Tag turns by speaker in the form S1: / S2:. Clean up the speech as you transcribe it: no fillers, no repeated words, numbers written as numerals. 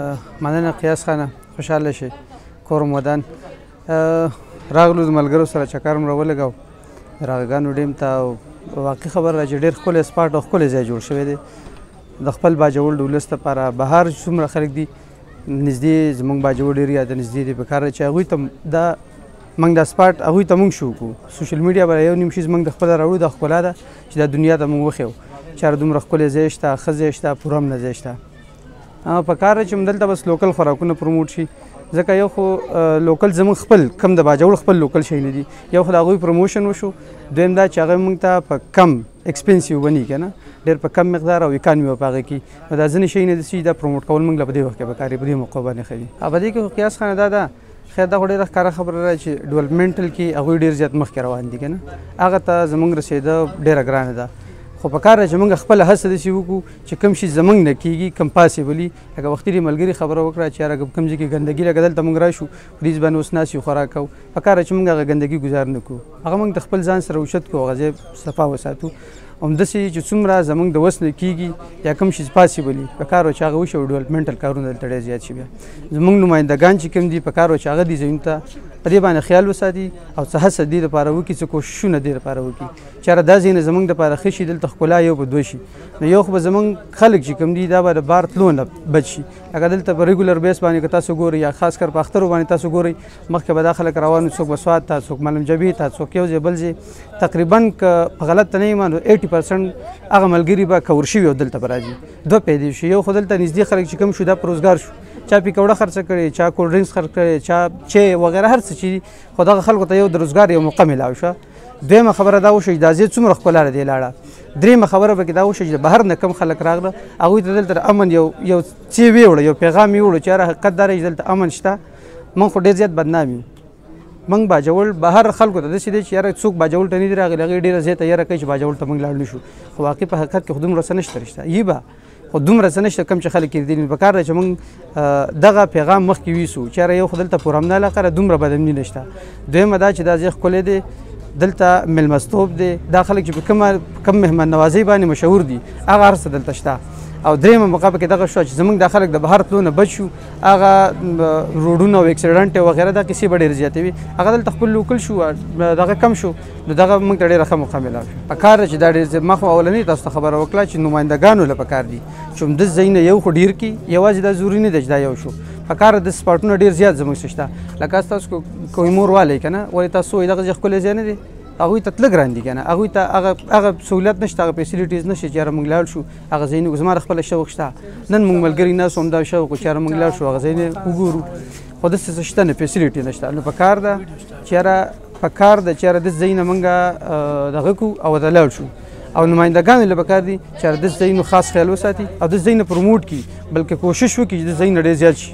S1: مننه قیاس خانه، خوشحاله شئ. کور مو ودان. راغلو د ملګرو سره چکر مو راولګاو د راغګانو ډیم ته، او واقعي خبره ده چې ډېر ښکلی سپاټ او ښکلی ځای جوړ شوی دی د خپل باجوړ د ولس لپاره. بهر څومره خلک دي نږدې زموږ باجوړ ډېریا د نږدې دی، پکار ده چې هغوی ته دا موږ دا سپاټ هغوی ته موږ شو کړو. سوشل میډیا به یو نیم شي زموږ د خپله راوړو، دا ښکلا ده چې دا دنیا ته موږ وښیو چې هر دومره ښکلی ځای شته، ښه ځای شته، پوره امنه ځای شته. پکار ده چې دلته بس لوکل خوراکونه پروموټ شي، ځکه یو خو لوکل زموږ خپل کم د باجوړ خپل لوکل شی نه دي، یو خو د هغوی پروموشن وشو، دویم دا چې هغه موږ ته په کم ایکسپنسیو بني که نه، ډېر په کم مقدار او اکانومي به په هغه کښي. نو دا ځینې شی نه دي چې دا پروموټ کول موږ له په دې وخت کې به کار یې په دې موقعو باندې ښه دي. او په دې کې خو قیاس خانه دا ده، خیر دا خو ډېره ښکاره خبره ده چې ډیولپمنټل کې هغوی ډېر زیات مخکې روان دي که نه، هغه ته زموږ رسېده ډېره ګرانه ده. خو پکار ده چې موږ خپله هڅه داسې وکړو چې کوم شي زموږ نه کېږي، کوم پاسیبلي. لکه وختي دې ملګري خبره وکړه چې یاره کوم ځای کې ګندګي لکه دلته موږ راشو فریج باندې اوس ناست یو خوراک کوو، پکار ده چې موږ هغه ګندګي ګزار نه کړو، هغه موږ د خپل ځان سره اوچت کړو، هغه ځای صفا وساتو. همداسې چې څومره زموږ د وس نه کېږي یا کوم شي پاسیبلي پکار وه چې هغه وشي، او ډیولپمنټل کارونه دلته ډېر زیات شي. بیا زموږ نمایندګان چې کوم دي پکار وه چې هغه دې ځایونو ته په دې باندې خیال وساتي او څه هڅه دې دپاره وکړي، څه کوششونه دې دپاره وکړي چې یاره دا ځایونه زموږ دپاره ښه شي، دلته ښکلا یو په دوه شي. نو یو خو به زموږ خلک چې کوم دي دا به د بار تلو نه بچ شي. لکه دلته په ریګولر بیس باندې که تاسو ګورئ، یا خاص کر په اخترو باندې تاسو ګورئ، مخکې به دا خلک روان وي، څوک به سوات ته، څوک معلم جبې ته، څوک یو ځای بل ځای. تقریبا که په غلط ته نه یم نو 80% هغه ملګري به کور شوي او دلته به راځي، دوه پیدا شي. یو خو دلته نږدې خلک چې کوم شو دا په روزګار شو، چا پیکوړه خرڅه کړې، چا کولډ ډرینکس خرڅ کړې، چا چای وغیره هر څه چې خو دغه خلکو ته یو د روزګار یو موقع میلاو شوه. دویمه خبره دا وشوه چې دا ځای څومره ښکلا ده دې لاړه. درېیمه خبره پکې دا وشوه چې د بهر نه کم خلک راغله، هغوی ته دلته د امن یو څه ویوړه، یو پیغام یې وړو چې یاره حقیقت دا دی چې دلته امن شته. موږ خو ډېر زیات بدنام یو، موږ باجوړ بهر خلکو ته داسې دی چې یاره څوک باجوړ ته نه دي راغلي، هغوی ډېره زیاته یاره کوي چې باجوړ ته موږ لاړ نه شو. خو واقعي په حقیقت کې خو دومره څه نشته رشته یي به، خو دومره څه نشته کوم چې خلک یې دي. پکار ده چې موږ دغه پیغام مخکې ویسو چې یاره یو خو دلته پورامنه علاقه ده، دومره بدامني نشته. دویمه دا چې دا ځای ښکلی دی، دلته میلمستوب دی، دا خلک چې په کم مهمان نوازۍ باندې مشهور دي، هغه هر څه دلته شته. او درېیمه موقع پکې دغه شوه چې زموږ دا خلک د بهر تلو نه بچ شو، هغه روډونه او اکسیډنټ وغیره دا کیسې به ډېرې زیاتې وي، هغه دلته خپل لوکل شو، دغه کم شو، نو دغه موږ ته ډېره ښه موقع میلاو شو. پکار ده چې دا ډېر ما خو اولنۍ تاسو ته خبره وکړه چې نمایندګانو له پکار دي چې همداسې ځایونه یو خو ډېر کړي، یوازې دا ضروري نه ده چې دا یو شو. پکار ده سپاټونه ډېر زیات زموږ څه شته. لکه تاسو کویمور والی که نه، ولې تاسو وایي دغه ځای ښکلی ځای نه دی، هغوی ته تله ګران دي که نه، هغوی ته هغه سهولیت نشته، هغه فیسیلیټیز نشته چې یاره موږ لاړ شو هغه ځایونه. زما خپله شوق شته، نن موږ ملګري ناست همدا شوق و چې یاره موږ لاړ شو هغه ځایونه وګورو، خو داسې څه شته نه، فیسیلیټي نشته. نو پکار ده چې یاره داسې ځایونه موږ دغه کړو او ورته لاړ شو. او نمایندګانو له پکار دي چې یاره داسې ځایونو خاص خیال وساتي او داسې ځایونه پروموټ کړي، بلکې کوشش وکړي چې داسې ځایونه ډېر زیات شي.